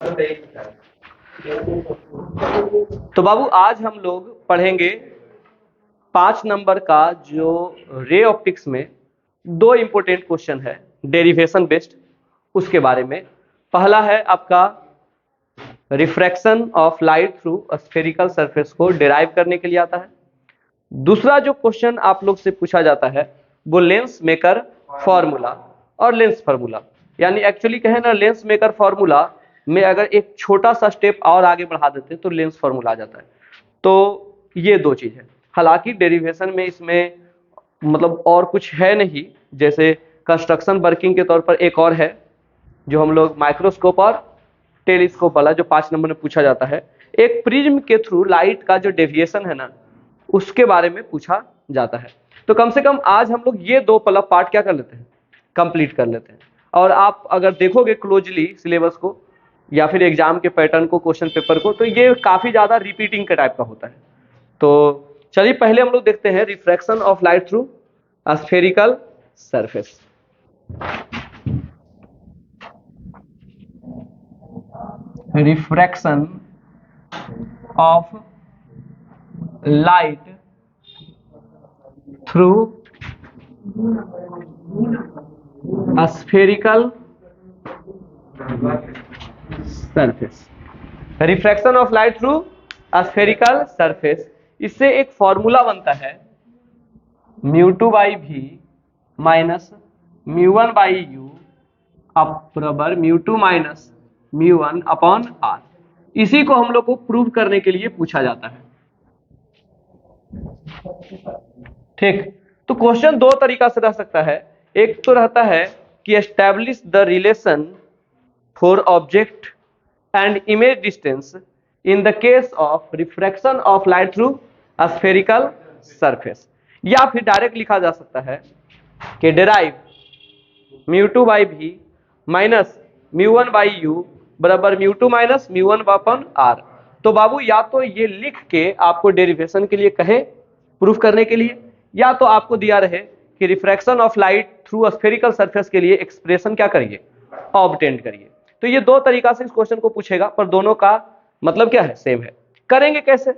तो बाबू आज हम लोग पढ़ेंगे 5 नंबर का जो रे ऑप्टिक्स में 2 इंपॉर्टेंट क्वेश्चन है डेरिवेशन बेस्ड, उसके बारे में। पहला है आपका refraction of light through spherical surface को डिराइव करने के लिए आता है। दूसरा जो क्वेश्चन आप लोग से पूछा जाता है वो लेंस मेकर फॉर्मूला और लेंस फार्मूला, यानी एक्चुअली कहें ना लेंस मेकर फॉर्मूला में अगर एक छोटा सा स्टेप और आगे बढ़ा देते हैं तो लेंस फार्मूला आ जाता है। तो ये 2 चीज है। हालांकि डेरिवेशन में इसमें मतलब और कुछ है नहीं, जैसे कंस्ट्रक्शन वर्किंग के तौर पर एक और है जो हम लोग माइक्रोस्कोप और टेलीस्कोप वाला जो 5 नंबर में पूछा जाता है। एक प्रिज्म के थ्रू लाइट का जो डेविएशन है ना उसके बारे में पूछा जाता है। तो कम से कम आज हम लोग ये 2 पार्ट क्या कर लेते हैं, कंप्लीट कर लेते हैं। और आप अगर देखोगे क्लोजली सिलेबस को या फिर एग्जाम के पैटर्न को, क्वेश्चन पेपर को, तो ये काफी ज्यादा रिपीटिंग के टाइप का होता है। तो चलिए पहले हम लोग देखते हैं refraction of light through spherical surface. Refraction of light through spherical surface. Refraction of light through spherical surface, इससे एक फॉर्मूला बनता है μ2/v माइनस μ1/u बराबर μ2 माइनस μ1/r। इसी को हम लोग को प्रूव करने के लिए पूछा जाता है। ठीक, तो क्वेश्चन 2 तरीका से रह सकता है। एक तो रहता है कि establish the relation for object and image distance in the case of refraction of light through spherical surface, या फिर डायरेक्ट लिखा जा सकता है कि डिराइव μ2/v माइनस μ1/u बराबर μ2 माइनस μ1/r। तो बाबू या तो ये लिख के आपको डेरिवेशन के लिए कहे प्रूफ करने के लिए, या तो आपको दिया रहे कि refraction of light through spherical surface के लिए एक्सप्रेशन क्या करिए, ऑब्टेन करिए। तो ये 2 तरीका से इस क्वेश्चन को पूछेगा, पर दोनों का मतलब क्या है, सेम है। करेंगे कैसे?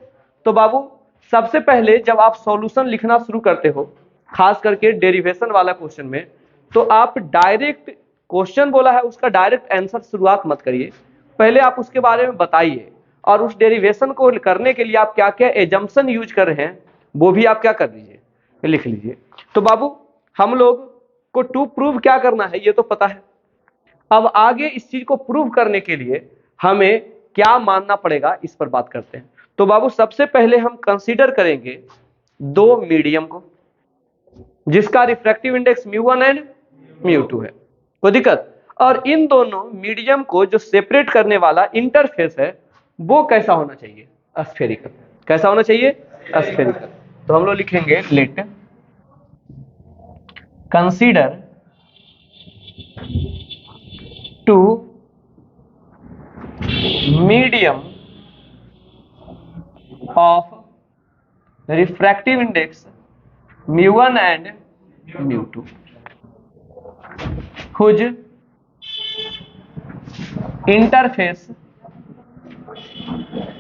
तो बाबू सबसे पहले जब आप सॉल्यूशन लिखना शुरू करते हो, खास करके डेरिवेशन वाला क्वेश्चन में, तो आप डायरेक्ट क्वेश्चन बोला है उसका डायरेक्ट आंसर शुरुआत मत करिए, पहले आप उसके बारे में बताइए और उस डेरिवेशन को करने के लिए आप क्या क्या एजम्पशन यूज कर रहे हैं वो भी आप क्या कर दीजिए, लिख लीजिए। तो बाबू हम लोग को टू प्रूव क्या करना है ये तो पता है। अब आगे इस चीज को प्रूव करने के लिए हमें क्या मानना पड़ेगा इस पर बात करते हैं। तो बाबू सबसे पहले हम कंसीडर करेंगे 2 मीडियम को जिसका रिफ्रैक्टिव इंडेक्स μ1 एंड μ2 है, कोई दिक्कत? और इन दोनों मीडियम को जो सेपरेट करने वाला इंटरफेस है वो कैसा होना चाहिए, स्फेरिकल। कैसा होना चाहिए, स्फेरिकल। तो हम लोग लिखेंगे let consider two medium of refractive index μ1 and μ2 whose interface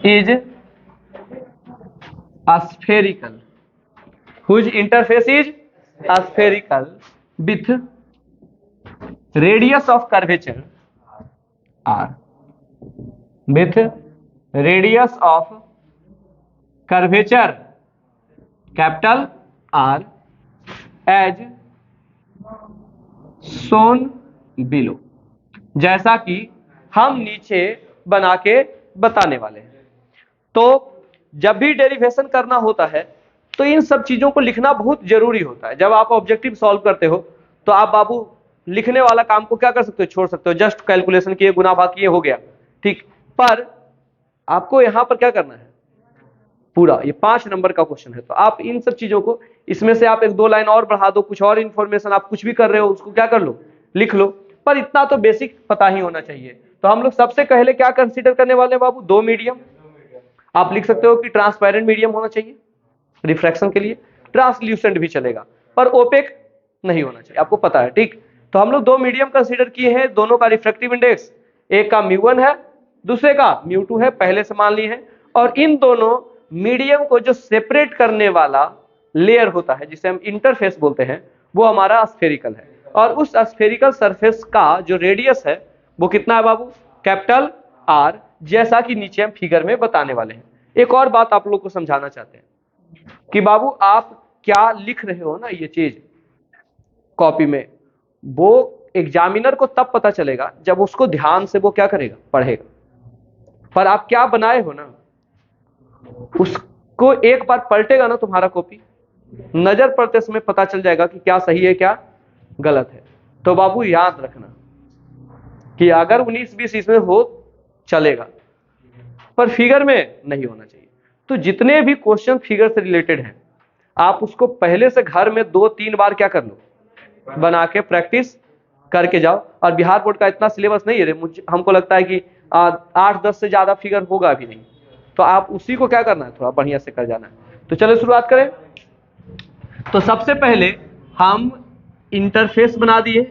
is spherical, whose interface is spherical with radius of curvature r, with radius of curvature capital R as shown below, जैसा कि हम नीचे बना के बताने वाले हैं। तो जब भी डेरिवेशन करना होता है तो इन सब चीजों को लिखना बहुत जरूरी होता है। जब आप ऑब्जेक्टिव सॉल्व करते हो तो आप बाबू लिखने वाला काम को क्या कर सकते हो, छोड़ सकते हो, जस्ट कैलकुलेशन किए, गुना भाग किए, हो गया, ठीक। पर आपको यहां पर क्या करना है, पूरा ये 5 नंबर का क्वेश्चन है, तो आप इन सब चीजों को, इसमें से आप 1-2 लाइन और बढ़ा दो, कुछ और इन्फॉर्मेशन आप कुछ भी कर रहे हो उसको क्या कर लो, लिख लो, पर इतना तो बेसिक पता ही होना चाहिए। तो हम लोग सबसे पहले क्या कंसीडर करने वाले हैं बाबू, 2 मीडियम। आप लिख सकते हो कि ट्रांसपेरेंट मीडियम होना चाहिए रिफ्रैक्शन के लिए, ट्रांसल्यूसेंट भी चलेगा, पर ओपेक नहीं होना चाहिए, आपको पता है, ठीक। तो हम लोग 2 मीडियम कंसीडर किए हैं, दोनों का रिफ्रैक्टिव इंडेक्स, एक का μ1 है, दूसरे का μ2 है, पहले से मान लिए हैं। और इन दोनों मीडियम को जो सेपरेट करने वाला लेयर होता है जिसे हम इंटरफेस बोलते हैं, वो हमारा स्फेरिकल है। और उस स्फेरिकल सरफेस का जो रेडियस है वो कितना है बाबू, कैपिटल R, जैसा कि नीचे हम फिगर में बताने वाले हैं। एक और बात आप लोग को समझाना चाहते हैं कि बाबू आप क्या लिख रहे हो ना, ये चीज कॉपी में, वो एग्जामिनर को तब पता चलेगा जब उसको ध्यान से वो क्या करेगा, पढ़ेगा। पर आप क्या बनाए हो ना, उसको एक बार पलटेगा ना तुम्हारा कॉपी, नजर पड़ते समय पता चल जाएगा कि क्या सही है क्या गलत है। तो बाबू याद रखना कि अगर 19-20 इसमें हो चलेगा, पर फिगर में नहीं होना चाहिए। तो जितने भी क्वेश्चन फिगर से रिलेटेड हैं, आप उसको पहले से घर में 2-3 बार क्या कर लो, बना के प्रैक्टिस करके जाओ। और बिहार बोर्ड का इतना सिलेबस नहीं है, हमको लगता है कि 8-10 से ज्यादा फिगर होगा भी नहीं। तो आप उसी को क्या करना है, थोड़ा बढ़िया से कर जाना है। तो चलो शुरुआत करें। तो सबसे पहले हम इंटरफेस बना दिए,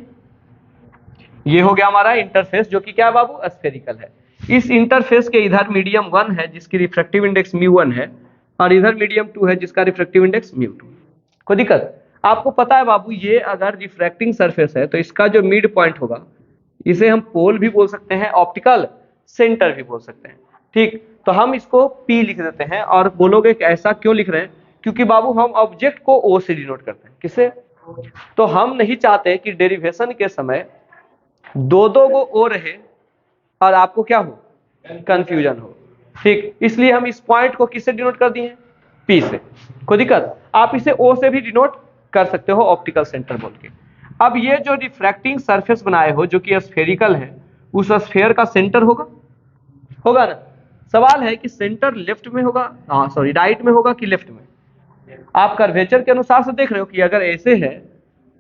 ये हो गया हमारा इंटरफेस, जो कि क्या है बाबू, स्फेरिकल है। इस इंटरफेस के इधर मीडियम 1 है जिसकी रिफ्रैक्टिव इंडेक्स μ1 है, और इधर मीडियम 2 है जिसका रिफ्रैक्टिव इंडेक्स μ2। कोई दिक्कत? आपको पता है बाबू, ये अगर रिफ्रैक्टिंग सरफेस है तो इसका जो मिड पॉइंट होगा, इसे हम पोल भी बोल सकते हैं, ऑप्टिकल सेंटर भी बोल सकते हैं। ठीक, तो हम इसको P लिख देते हैं। और बोलोगे कि ऐसा क्यों लिख रहे हैं, क्योंकि बाबू हम ऑब्जेक्ट को O से डिनोट करते हैं। किसे? तो हम नहीं चाहते कि डेरिवेशन के समय दो को O रहे और आपको क्या हो, कंफ्यूजन हो। ठीक, इसलिए हम इस पॉइंट को किससे डिनोट कर दिए, P से। कोई दिक्कत? आप इसे O से भी डिनोट कर सकते हो, ऑप्टिकल सेंटर बोल के। अब ये जो रिफ्रैक्टिंग सरफेस बनाए हो जो कि स्फेरिकल है, उस स्फेयर का सेंटर होगा ना। सवाल है कि सेंटर लेफ्ट में होगा, राइट में होगा कि लेफ्ट में। आप कर्वेचर के अनुसार से देख रहे हो कि अगर ऐसे है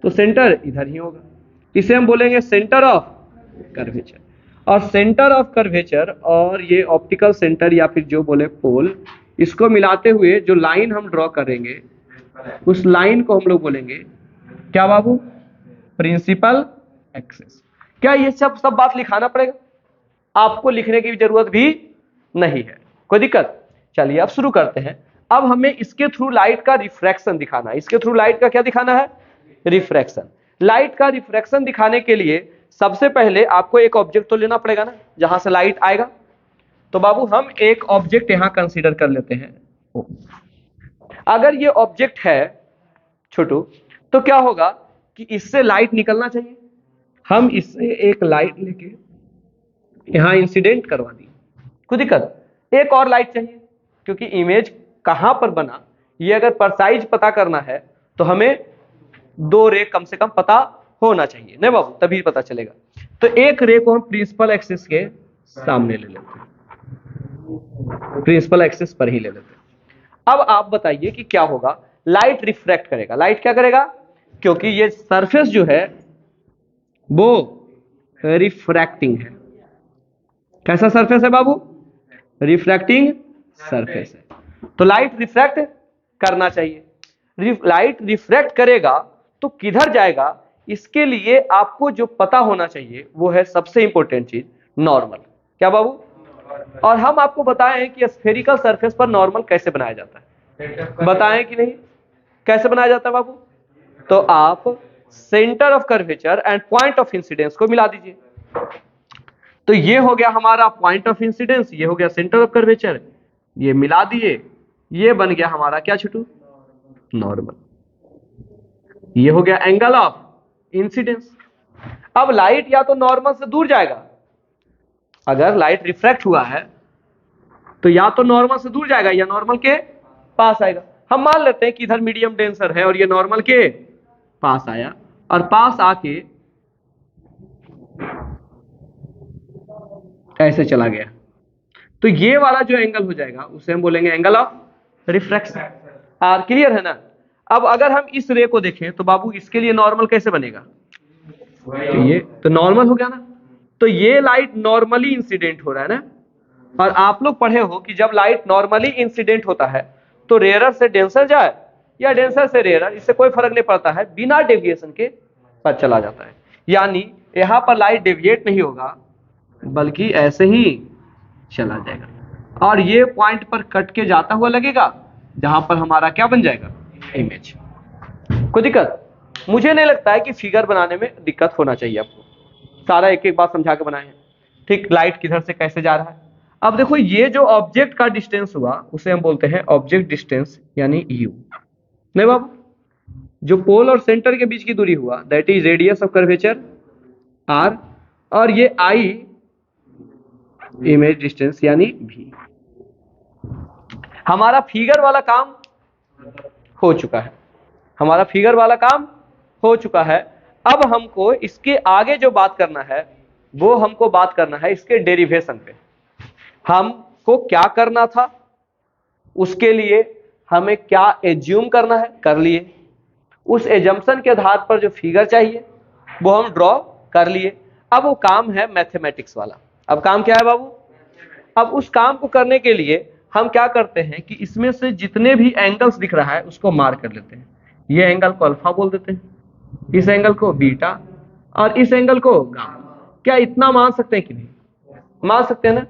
तो सेंटर इधर ही होगा। इसे हम बोलेंगे सेंटर ऑफ कर्वेचर। और सेंटर ऑफ कर्वेचर और ये ऑप्टिकल सेंटर या फिर जो बोले पोल, इसको मिलाते हुए जो लाइन हम ड्रॉ करेंगे, उस लाइन को हम लोग बोलेंगे क्या बाबू, प्रिंसिपल एक्सिस। क्या ये सब बात लिखाना पड़ेगा? आपको लिखने की जरूरत भी नहीं है, कोई दिक्कत? चलिए अब शुरू करते हैं। अब हमें इसके थ्रू लाइट का रिफ्रैक्शन दिखाना है। इसके थ्रू लाइट का क्या दिखाना है, रिफ्रैक्शन। लाइट का रिफ्रैक्शन दिखाने के लिए सबसे पहले आपको एक ऑब्जेक्ट तो लेना पड़ेगा ना, जहां से लाइट आएगा। तो बाबू हम एक ऑब्जेक्ट यहां कंसीडर कर लेते हैं। अगर ये ऑब्जेक्ट है छोटू, तो क्या होगा कि इससे लाइट निकलना चाहिए। हम इससे एक लाइट लेके यहां इंसिडेंट करवा दी, कोई दिक्कत? एक और लाइट चाहिए, क्योंकि इमेज कहां पर बना, ये अगर परसाइज पता करना है तो हमें 2 रे कम से कम पता होना चाहिए नहीं बाबू, तभी पता चलेगा। तो एक रे को हम प्रिंसिपल एक्सिस के सामने ले लेते हैं, प्रिंसिपल एक्सिस पर ही ले लेते हैं। अब आप बताइए कि क्या होगा, लाइट रिफ्रैक्ट करेगा। लाइट क्या करेगा, क्योंकि ये सरफेस जो है वो रिफ्रैक्टिंग है। कैसा सरफेस है बाबू, रिफ्रैक्टिंग सरफेस है। तो लाइट रिफ्रैक्ट करना चाहिए। लाइट रिफ्रैक्ट करेगा तो किधर जाएगा, इसके लिए आपको जो पता होना चाहिए वो है सबसे इंपॉर्टेंट चीज, नॉर्मल। क्या बाबू? और हम आपको बताएं कि स्फेरिकल सरफेस पर नॉर्मल कैसे बनाया जाता है, बताएं कि नहीं, कैसे बनाया जाता है बाबू? तो आप centre of curvature and point of incidence को मिला दीजिए। तो ये हो गया हमारा पॉइंट ऑफ इंसिडेंस, ये हो गया सेंटर ऑफ कर्वेचर, ये मिला दिए, ये बन गया हमारा क्या छोटू, नॉर्मल। ये हो गया एंगल ऑफ इंसिडेंस। अब लाइट या तो नॉर्मल से दूर जाएगा, अगर लाइट रिफ्रैक्ट हुआ है तो या तो नॉर्मल से दूर जाएगा या नॉर्मल के पास आएगा। हम मान लेते हैं कि इधर मीडियम डेंसर है और ये नॉर्मल के पास आया, और पास आके ऐसे चला गया, तो ये वाला जो एंगल हो जाएगा उसे हम बोलेंगे एंगल ऑफ रिफ्रैक्शन। और क्लियर है ना? अब अगर हम इस रे को देखें तो बाबू इसके लिए नॉर्मल कैसे बनेगा, तो ये तो नॉर्मल हो गया ना। तो ये लाइट नॉर्मली इंसिडेंट हो रहा है ना। और आप लोग पढ़े हो कि जब लाइट नॉर्मली इंसिडेंट होता है तो रेयरर से डेंसर जाए या डेंसर से रेयरर, इससे कोई फर्क नहीं पड़ता है, बिना डेविएशन के पर चला जाता है। यानी यहां पर लाइट डेविएट नहीं होगा, बल्कि ऐसे ही चला जाएगा और ये पॉइंट पर कट के जाता हुआ लगेगा जहां पर हमारा क्या बन जाएगा, इमेज। कोई दिक्कत? मुझे नहीं लगता है कि फिगर बनाने में दिक्कत होना चाहिए आपको, सारा एक एक बात समझा के बनाए हैं। ठीक, लाइट किधर से कैसे जा रहा है। अब देखो ये जो ऑब्जेक्ट का डिस्टेंस हुआ उसे हम बोलते हैं ऑब्जेक्ट डिस्टेंस यानी यू। नहीं बाबू, जो पोल और सेंटर के बीच की दूरी हुआ that is radius of curvature R, और ये आई इमेज डिस्टेंस यानी भी। हमारा फिगर वाला काम हो चुका है, हमारा फिगर वाला काम हो चुका है। अब हमको इसके आगे जो बात करना है वो हमको बात करना है इसके डेरिवेशन पे। हमको क्या करना था, उसके लिए हमें क्या एज्यूम करना है, कर लिए। उस एजम्पशन के आधार पर जो फिगर चाहिए वो हम ड्रॉ कर लिए। अब वो काम है मैथमेटिक्स वाला। अब काम क्या है बाबू? अब उस काम को करने के लिए हम क्या करते हैं कि इसमें से जितने भी एंगल्स दिख रहा है उसको मार्क कर लेते हैं। ये एंगल को अल्फा बोल देते हैं, इस एंगल को बीटा और इस एंगल को गामा। क्या इतना मान सकते हैं कि नहीं? मान सकते हैं ना।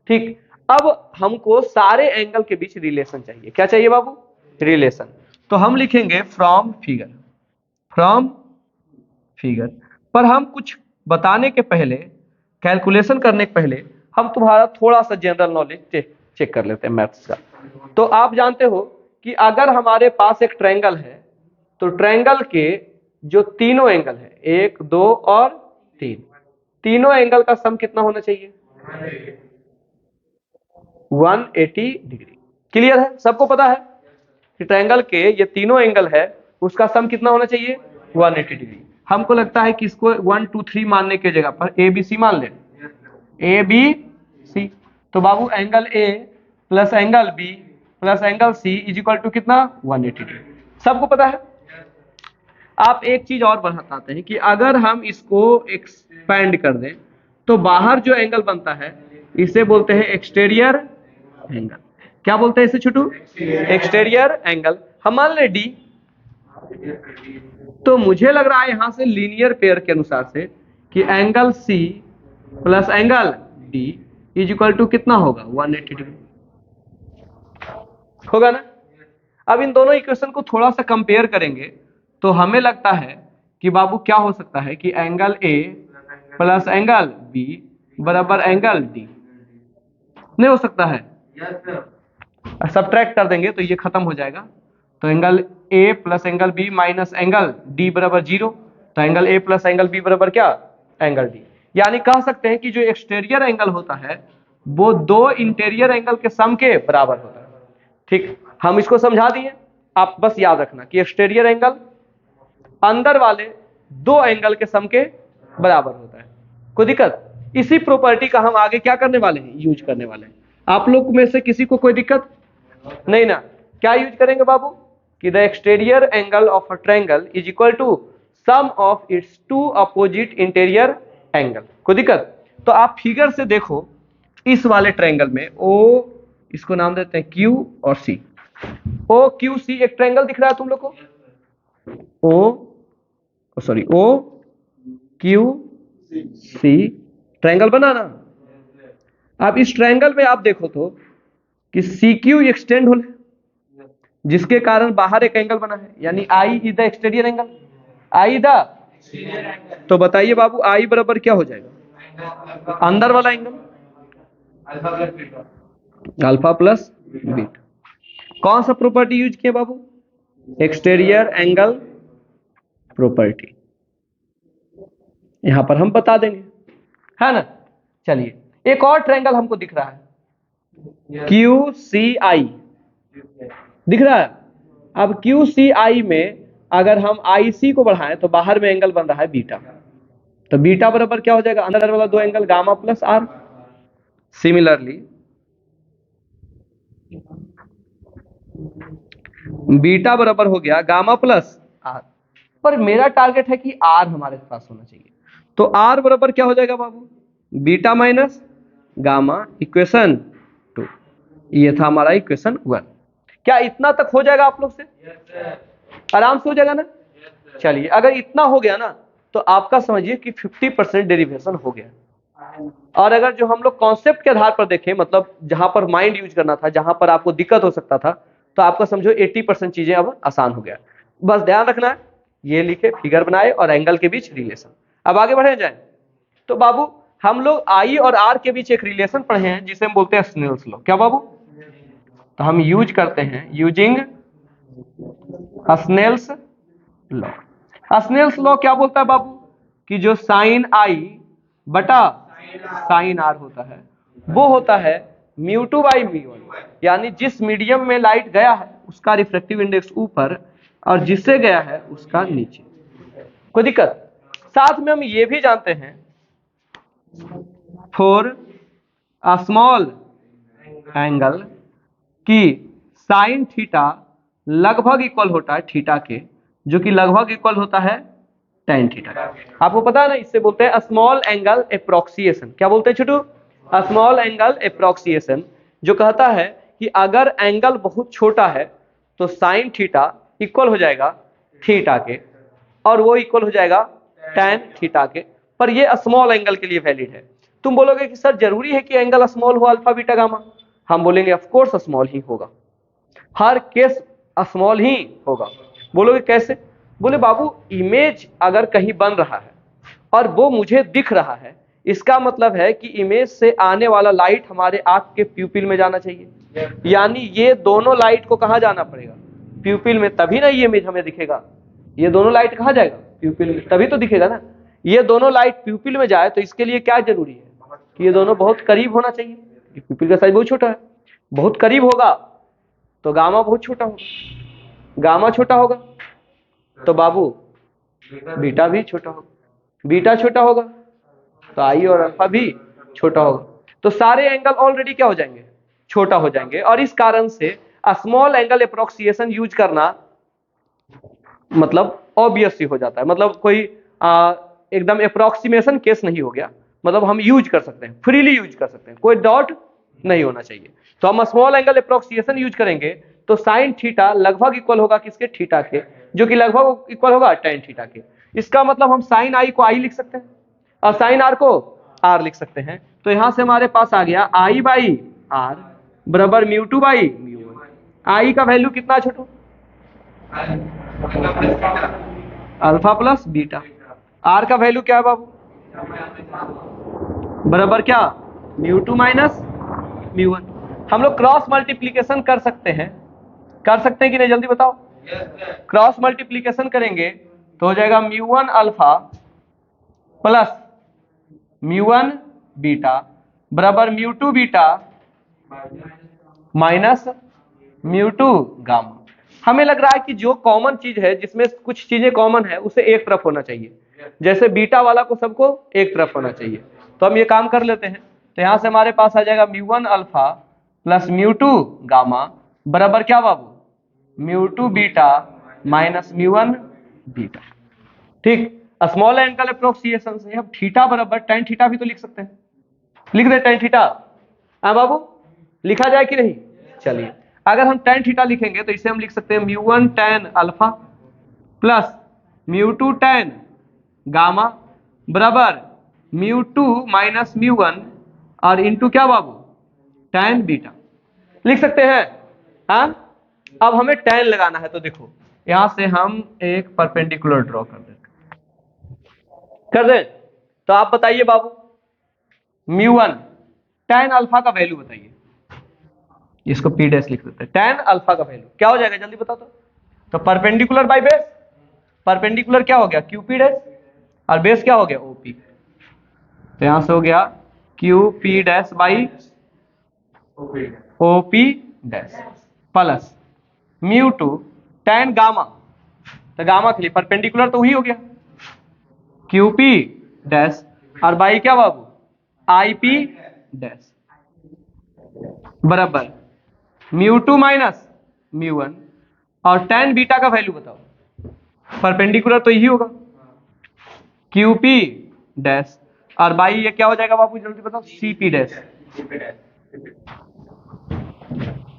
ठीक, अब हमको सारे एंगल के बीच रिलेशन चाहिए। क्या चाहिए बाबू? रिलेशन। तो हम लिखेंगे फ्रॉम फिगर, फ्रॉम फिगर। पर हम कुछ बताने के पहले, कैलकुलेशन करने के पहले हम तुम्हारा थोड़ा सा जनरल नॉलेज चेक कर लेते हैं मैथ्स का। तो आप जानते हो कि अगर हमारे पास एक ट्रायंगल है तो ट्रायंगल के जो तीनों एंगल है, 1 2 और 3, तीनों एंगल का सम कितना होना चाहिए? 180 डिग्री। क्लियर है? सबको पता है कि ट्रायंगल के ये तीनों एंगल है उसका सम कितना होना चाहिए? 180 डिग्री। हमको लगता है कि इसको 1 2 3 मानने की जगह पर ए बी सी मान ले, ए बी सी। तो बाबू angle A plus angle B plus angle C is equal to कितना? 180 डिग्री। सबको पता है। आप एक चीज और बताते हैं कि अगर हम इसको एक्सपेंड कर दें तो बाहर जो एंगल बनता है इसे बोलते हैं एक्सटीरियर एंगल। क्या बोलते हैं इसे छोटू? Exterior angle. हम मान ले डी। तो मुझे लग रहा है यहां से लीनियर पेयर के अनुसार से कि angle C plus angle D is equal to कितना होगा? 180 डिग्री होगा ना। अब इन दोनों इक्वेशन को थोड़ा सा कंपेयर करेंगे तो हमें लगता है कि बाबू क्या हो सकता है कि angle A plus angle B बराबर एंगल डी। नहीं हो सकता है? सब्ट्रैक्ट कर देंगे तो ये खत्म हो जाएगा। तो angle A plus angle B minus angle D बराबर 0। तो angle A plus angle B बराबर क्या? Angle D. यानी कह सकते हैं कि जो एक्सटीरियर एंगल होता है वो दो इंटीरियर एंगल के सम के बराबर होता है। ठीक, हम इसको समझा दिए। आप बस याद रखना कि एक्सटीरियर एंगल अंदर वाले दो एंगल के सम के बराबर होता है। कोई दिक्कत? इसी प्रॉपर्टी का हम आगे क्या करने वाले हैं? यूज करने वाले हैं। आप लोग में से किसी को कोई दिक्कत नहीं ना? क्या यूज करेंगे बाबू? कि the exterior angle of a triangle is equal to sum of its two opposite interior angle. कोई दिक्कत? तो आप फिगर से देखो, इस वाले ट्रायंगल में ओ, इसको नाम देते हैं क्यू और सी। ओ क्यू सी एक ट्रायंगल दिख रहा है तुम लोग को? ओ क्यू सी ट्रायंगल बना ना। अब इस ट्रायंगल में आप देखो तो कि सी क्यू एक्सटेंड हो, जिसके कारण बाहर एक एंगल बना है, यानी I is the exterior angle, I the. तो बताइए बाबू आई बराबर क्या हो जाएगा? अंदर वाला एंगल अल्फा प्लस बीटा। कौन सा प्रॉपर्टी यूज किया बाबू? Exterior angle property. यहां पर हम बता देंगे, है ना। चलिए एक और ट्रायंगल हमको दिख रहा है, क्यू सी आई दिख रहा है। अब क्यू सी आई में अगर हम आई सी को बढ़ाएं तो बाहर में एंगल बन रहा है बीटा। तो बीटा बराबर क्या हो जाएगा? अंदर वाला दो angle gamma plus r. Similarly beta बराबर हो गया गामा प्लस आर। पर मेरा टारगेट है कि आर हमारे पास होना चाहिए। तो आर बराबर क्या हो जाएगा बाबू? Beta minus gamma equation 2। ये था हमारा इक्वेशन 1। क्या इतना तक हो जाएगा आप लोग से? आराम से हो जाएगा ना। चलिए अगर इतना हो गया ना तो आपका समझिए कि 50% डेरिवेशन हो गया। और अगर जो हम लोग कॉन्सेप्ट के आधार पर देखें, मतलब जहां पर माइंड यूज करना था, जहां पर आपको दिक्कत हो सकता था, तो आपका समझो 80% चीजें अब आसान हो गया। बस ध्यान रखना है, ये लिखे, फिगर बनाए और एंगल के बीच रिलेशन। अब आगे बढ़े जाए तो बाबू हम लोग आई और आर के बीच एक रिलेशन पढ़े हैं जिसे हम बोलते हैं स्नेल्स लॉ। क्या बाबू? तो हम यूज करते हैं using Snell's law. Snell's law क्या बोलता है बाबू कि जो साइन आई बटा साइन आर होता है वो होता है mu two by mu one, यानी जिस मीडियम में लाइट गया है उसका रिफ्रैक्टिव इंडेक्स ऊपर और जिससे गया है उसका नीचे। कोई दिक्कत? साथ में हम ये भी जानते हैं फॉर अ स्मॉल एंगल कि साइन थीटा लगभग इक्वल होता है थीटा के, जो कि लगभग इक्वल होता है tan थीटा का। आपको पता है ना, इससे बोलते हैं स्मॉल एंगल एप्रोक्सिएशन। क्या बोलते हैं छोटू? स्मॉल एंगल एप्रोक्सिएशन, जो कहता है कि अगर एंगल बहुत छोटा है तो साइन थीटा इक्वल हो जाएगा थीटा के और वो इक्वल हो जाएगा tan थीटा के, पर ये स्मॉल एंगल के लिए वैलिड है। तुम बोलोगे कि सर जरूरी है कि एंगल स्मॉल हो अल्फा बीटा गामा? हम बोलेंगे ऑफ कोर्स स्मॉल ही होगा, हर केस स्मॉल ही होगा। बोलोगे कैसे? बोले बाबू इमेज अगर कहीं बन रहा है और वो मुझे दिख रहा है, इसका मतलब है कि इमेज से आने वाला लाइट हमारे आंख के प्यूपिल में जाना चाहिए, यानी ये दोनों लाइट को कहाँ जाना पड़ेगा? प्यूपिल में, तभी ना ये इमेज हमें दिखेगा। ये दोनों लाइट कहाँ जाएगा? प्यूपिल में, तभी तो दिखेगा ना। ये दोनों लाइट प्यूपिल में जाए तो इसके लिए क्या जरूरी है कि ये दोनों बहुत करीब होना चाहिए। प्यूपिल का साइज बहुत छोटा है, बहुत करीब होगा तो गामा बहुत छोटा होगा, गामा छोटा होगा तो बाबू बीटा भी छोटा होगा, बीटा छोटा होगा तो आई और अल्फा भी छोटा होगा। तो सारे एंगल ऑलरेडी क्या हो जाएंगे? छोटा हो जाएंगे। और इस कारण से स्मॉल एंगल अप्रोक्सिएशन यूज करना मतलब ऑब्वियस ही हो जाता है, मतलब कोई एकदम अप्रोक्सीमेशन केस नहीं हो गया, मतलब हम यूज कर सकते हैं, फ्रीली यूज कर सकते हैं, कोई डाउट नहीं होना चाहिए। तो हम स्मॉल एंगल अप्रोक्सिएशन यूज करेंगे तो साइन थीटा लगभग इक्वल होगा किसके? थीटा के, जो कि लगभग इक्वल होगा tan थीटा के। इसका मतलब हम साइन आई को आई लिख सकते हैं और साइन आर को आर लिख सकते हैं। तो यहां से हमारे पास आ गया आई बाई आर बराबर mu two by mu one. I का वैल्यू कितना छोटू? Alpha plus beta. आर का वैल्यू क्या है बाबू? बराबर क्या? Mu two minus mu one. हम लोग क्रॉस मल्टीप्लीकेशन कर सकते हैं, कर सकते हैं कि नहीं? जल्दी बताओ। क्रॉस मल्टीप्लीकेशन करेंगे तो हो जाएगा mu one alpha plus mu one beta बराबर mu two beta minus mu two gamma. हमें लग रहा है कि जो कॉमन चीज है, जिसमें कुछ चीजें कॉमन है, उसे एक तरफ होना चाहिए। जैसे बीटा वाला को सबको एक तरफ होना चाहिए, तो हम ये काम कर लेते हैं। तो यहां से हमारे पास आ जाएगा mu one alpha plus mu two gamma बराबर क्या बाबू? Mu two beta minus mu one beta. ठीक, स्मॉल एंगल अप्रोक्सिएशन से हम थीटा बराबर tan थीटा भी तो लिख सकते हैं, लिख दे tan थीटा। हाँ बाबू, लिखा जाए कि नहीं? चलिए, अगर हम tan थीटा लिखेंगे तो इसे हम लिख सकते हैं mu one tan alpha plus mu two tan gamma बराबर mu two minus mu one और इंटू क्या बाबू? tan beta. लिख सकते हैं। हाँ, अब हमें tan लगाना है, तो देखो यहां से हम एक परपेंडिकुलर ड्रॉ कर दें, कर दें। तो आप बताइए बाबू, म्यू वन tan अल्फा का वैल्यू बताइए, इसको पी डैश लिख देते हैं। tan अल्फा का वैल्यू क्या हो जाएगा जल्दी बताओ तो परपेंडिकुलर बाई बेस, परपेंडिकुलर क्या हो गया? क्यू पी डैश और बेस क्या हो गया? ओपी। तो यहां से हो गया Q P dash by OP dash plus mu two tan gamma, तो गामा के लिए परपेंडिकुलर तो वही हो गया क्यू पी डैश और बाई क्या बाबू? आई पी डैश बराबर mu two minus mu one और tan बीटा का वैल्यू बताओ। परपेंडिकुलर तो यही होगा क्यू पी डैश और बाई ये क्या हो जाएगा बाबू जल्दी बताओ? सी पी डैश,